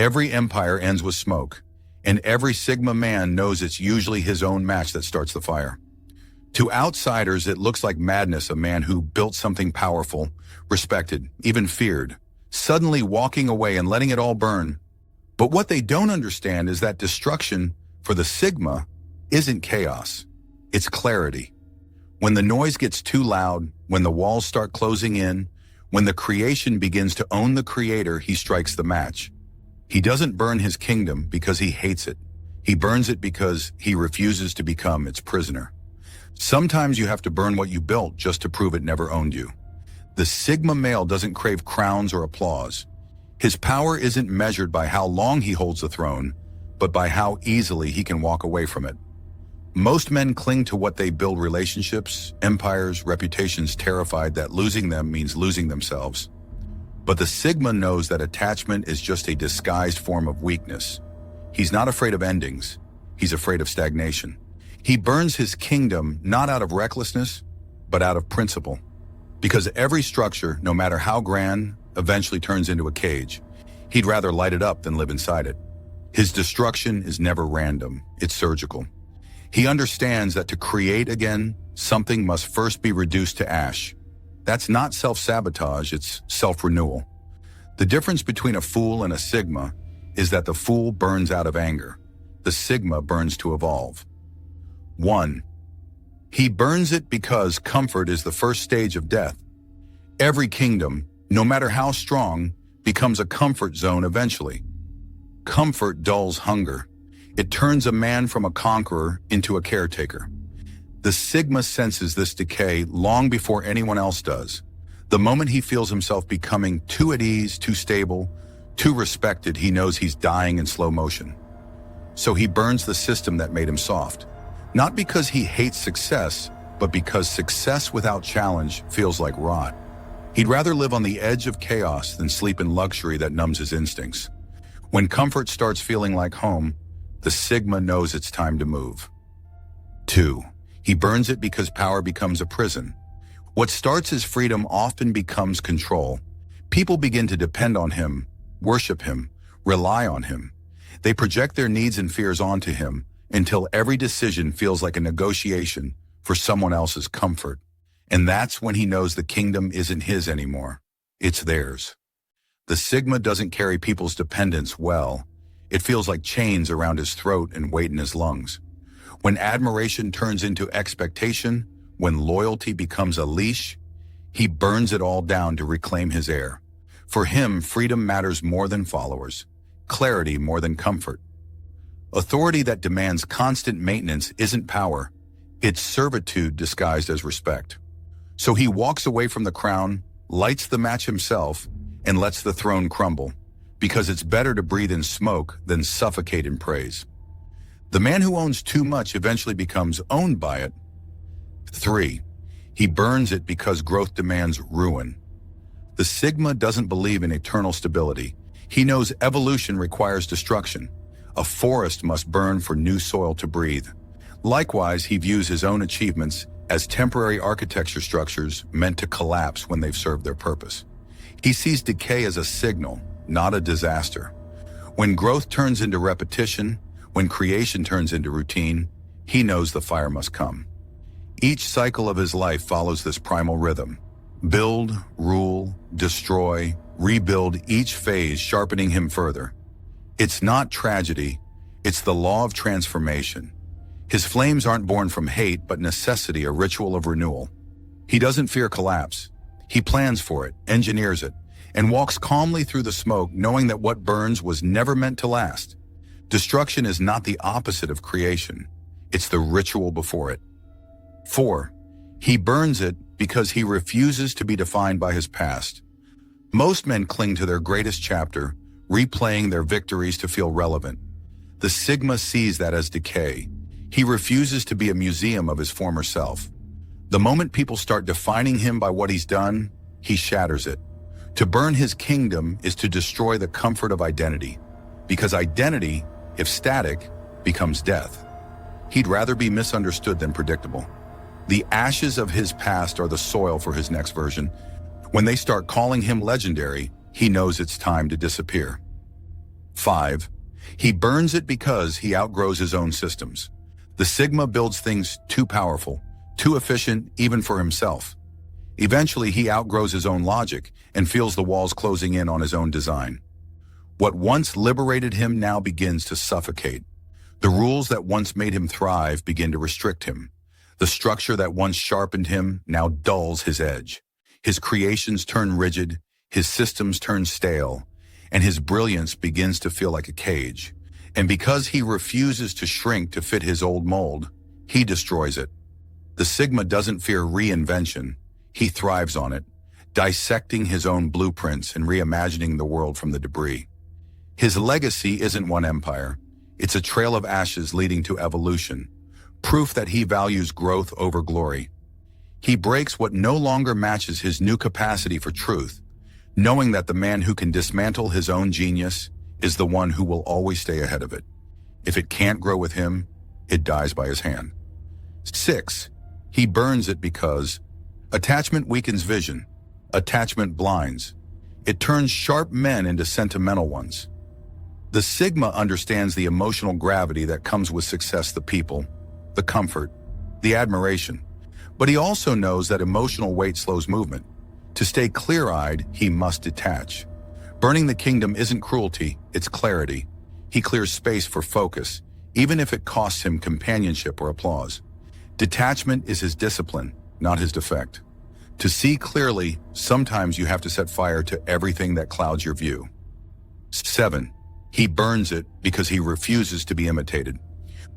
Every empire ends with smoke, and every Sigma man knows it's usually his own match that starts the fire. To outsiders, it looks like madness, a man who built something powerful, respected, even feared, suddenly walking away and letting it all burn. But what they don't understand is that destruction for the Sigma isn't chaos, it's clarity. When the noise gets too loud, when the walls start closing in, when the creation begins to own the creator, he strikes the match. He doesn't burn his kingdom because he hates it. He burns it because he refuses to become its prisoner. Sometimes you have to burn what you built just to prove it never owned you. The Sigma male doesn't crave crowns or applause. His power isn't measured by how long he holds the throne, but by how easily he can walk away from it. Most men cling to what they build: relationships, empires, reputations, terrified that losing them means losing themselves. But the Sigma knows that attachment is just a disguised form of weakness. He's not afraid of endings. He's afraid of stagnation. He burns his kingdom not out of recklessness, but out of principle. Because every structure, no matter how grand, eventually turns into a cage. He'd rather light it up than live inside it. His destruction is never random, it's surgical. He understands that to create again, something must first be reduced to ash. That's not self-sabotage, it's self-renewal. The difference between a fool and a Sigma is that the fool burns out of anger. The Sigma burns to evolve. 1. He burns it because comfort is the first stage of death. Every kingdom, no matter how strong, becomes a comfort zone eventually. Comfort dulls hunger. It turns a man from a conqueror into a caretaker. The Sigma senses this decay long before anyone else does. The moment he feels himself becoming too at ease, too stable, too respected, he knows he's dying in slow motion. So he burns the system that made him soft. Not because he hates success, but because success without challenge feels like rot. He'd rather live on the edge of chaos than sleep in luxury that numbs his instincts. When comfort starts feeling like home, the Sigma knows it's time to move. 2. He burns it because power becomes a prison. What starts as freedom often becomes control. People begin to depend on him, worship him, rely on him. They project their needs and fears onto him until every decision feels like a negotiation for someone else's comfort. And that's when he knows the kingdom isn't his anymore. It's theirs. The Sigma doesn't carry people's dependence well. It feels like chains around his throat and weight in his lungs. When admiration turns into expectation, when loyalty becomes a leash, he burns it all down to reclaim his air. For him, freedom matters more than followers, clarity more than comfort. Authority that demands constant maintenance isn't power, it's servitude disguised as respect. So he walks away from the crown, lights the match himself, and lets the throne crumble, because it's better to breathe in smoke than suffocate in praise. The man who owns too much eventually becomes owned by it. 3. He burns it because growth demands ruin. The Sigma doesn't believe in eternal stability. He knows evolution requires destruction. A forest must burn for new soil to breathe. Likewise, he views his own achievements as temporary architecture structures meant to collapse when they've served their purpose. He sees decay as a signal, not a disaster. When growth turns into repetition, when creation turns into routine, he knows the fire must come. Each cycle of his life follows this primal rhythm. Build, rule, destroy, rebuild, each phase sharpening him further. It's not tragedy, it's the law of transformation. His flames aren't born from hate, but necessity, a ritual of renewal. He doesn't fear collapse. He plans for it, engineers it, and walks calmly through the smoke, knowing that what burns was never meant to last. Destruction is not the opposite of creation. It's the ritual before it. 4. He burns it because he refuses to be defined by his past. Most men cling to their greatest chapter, replaying their victories to feel relevant. The Sigma sees that as decay. He refuses to be a museum of his former self. The moment people start defining him by what he's done, he shatters it. To burn his kingdom is to destroy the comfort of identity, because identity, if static, becomes death. He'd rather be misunderstood than predictable. The ashes of his past are the soil for his next version. When they start calling him legendary, he knows it's time to disappear. 5. He burns it because he outgrows his own systems. The Sigma builds things too powerful, too efficient even for himself. Eventually, he outgrows his own logic and feels the walls closing in on his own design. What once liberated him now begins to suffocate. The rules that once made him thrive begin to restrict him. The structure that once sharpened him now dulls his edge. His creations turn rigid, his systems turn stale, and his brilliance begins to feel like a cage. And because he refuses to shrink to fit his old mold, he destroys it. The Sigma doesn't fear reinvention. He thrives on it, dissecting his own blueprints and reimagining the world from the debris. His legacy isn't one empire. It's a trail of ashes leading to evolution, proof that he values growth over glory. He breaks what no longer matches his new capacity for truth, knowing that the man who can dismantle his own genius is the one who will always stay ahead of it. If it can't grow with him, it dies by his hand. 6. He burns it because attachment weakens vision. Attachment blinds. It turns sharp men into sentimental ones. The Sigma understands the emotional gravity that comes with success, the people, the comfort, the admiration. But he also knows that emotional weight slows movement. To stay clear-eyed, he must detach. Burning the kingdom isn't cruelty, it's clarity. He clears space for focus, even if it costs him companionship or applause. Detachment is his discipline, not his defect. To see clearly, sometimes you have to set fire to everything that clouds your view. 7. He burns it because he refuses to be imitated.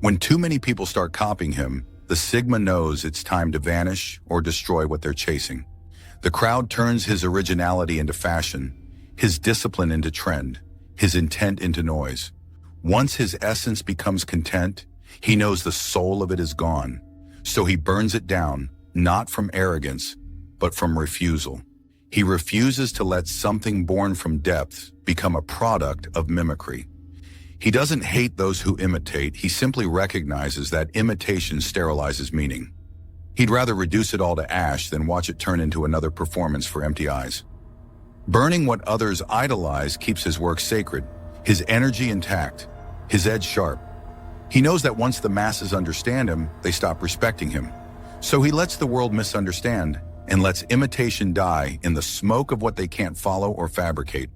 When too many people start copying him, the Sigma knows it's time to vanish or destroy what they're chasing. The crowd turns his originality into fashion, his discipline into trend, his intent into noise. Once his essence becomes content, he knows the soul of it is gone. So he burns it down, not from arrogance, but from refusal. He refuses to let something born from depth become a product of mimicry. He doesn't hate those who imitate, he simply recognizes that imitation sterilizes meaning. He'd rather reduce it all to ash than watch it turn into another performance for empty eyes. Burning what others idolize keeps his work sacred, his energy intact, his edge sharp. He knows that once the masses understand him, they stop respecting him. So he lets the world misunderstand and lets imitation die in the smoke of what they can't follow or fabricate.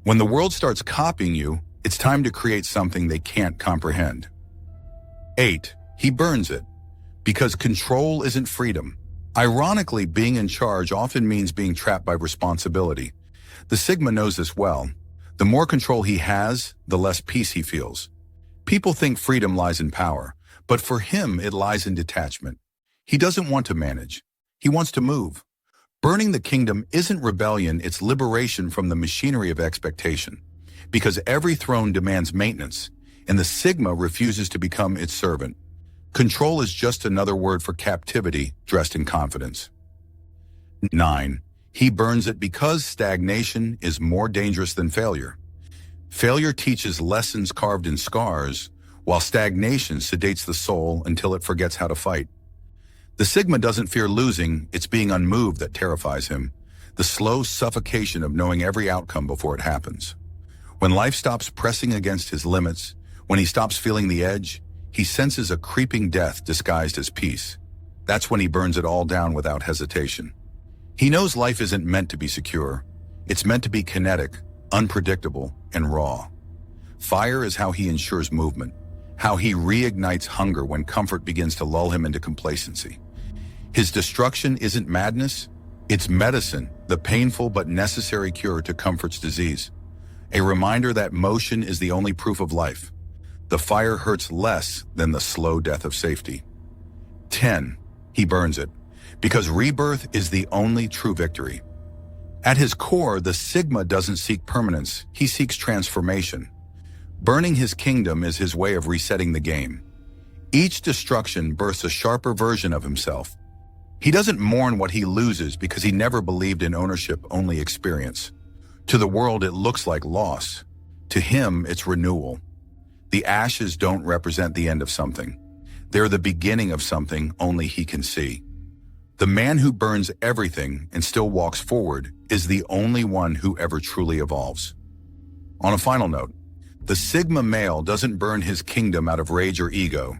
When the world starts copying you, it's time to create something they can't comprehend. 8. He burns it because control isn't freedom. Ironically, being in charge often means being trapped by responsibility. The Sigma knows this well. The more control he has, the less peace he feels. People think freedom lies in power, but for him it lies in detachment. He doesn't want to manage. He wants to move. Burning the kingdom isn't rebellion, it's liberation from the machinery of expectation. Because every throne demands maintenance, and the Sigma refuses to become its servant. Control is just another word for captivity dressed in confidence. 9. He burns it because stagnation is more dangerous than failure. Failure teaches lessons carved in scars, while stagnation sedates the soul until it forgets how to fight. The Sigma doesn't fear losing, it's being unmoved that terrifies him, the slow suffocation of knowing every outcome before it happens. When life stops pressing against his limits, when he stops feeling the edge, he senses a creeping death disguised as peace. That's when he burns it all down without hesitation. He knows life isn't meant to be secure. It's meant to be kinetic, unpredictable, and raw. Fire is how he ensures movement, how he reignites hunger when comfort begins to lull him into complacency. His destruction isn't madness, it's medicine, the painful but necessary cure to comfort's disease. A reminder that motion is the only proof of life. The fire hurts less than the slow death of safety. 10. He burns it, because rebirth is the only true victory. At his core, the Sigma doesn't seek permanence, he seeks transformation. Burning his kingdom is his way of resetting the game. Each destruction births a sharper version of himself. He doesn't mourn what he loses because he never believed in ownership, only experience. To the world, it looks like loss. To him, it's renewal. The ashes don't represent the end of something. They're the beginning of something only he can see. The man who burns everything and still walks forward is the only one who ever truly evolves. On a final note, The Sigma male doesn't burn his kingdom out of rage or ego.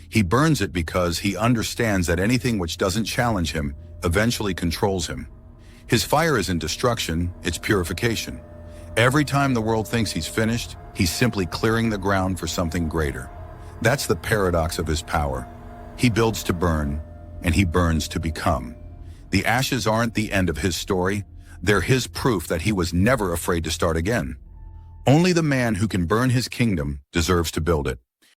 He burns it because he understands that anything which doesn't challenge him eventually controls him. His fire isn't destruction, it's purification. Every time the world thinks he's finished, he's simply clearing the ground for something greater. That's the paradox of his power. He builds to burn, and he burns to become. The ashes aren't the end of his story. They're his proof that he was never afraid to start again. Only the man who can burn his kingdom deserves to build it.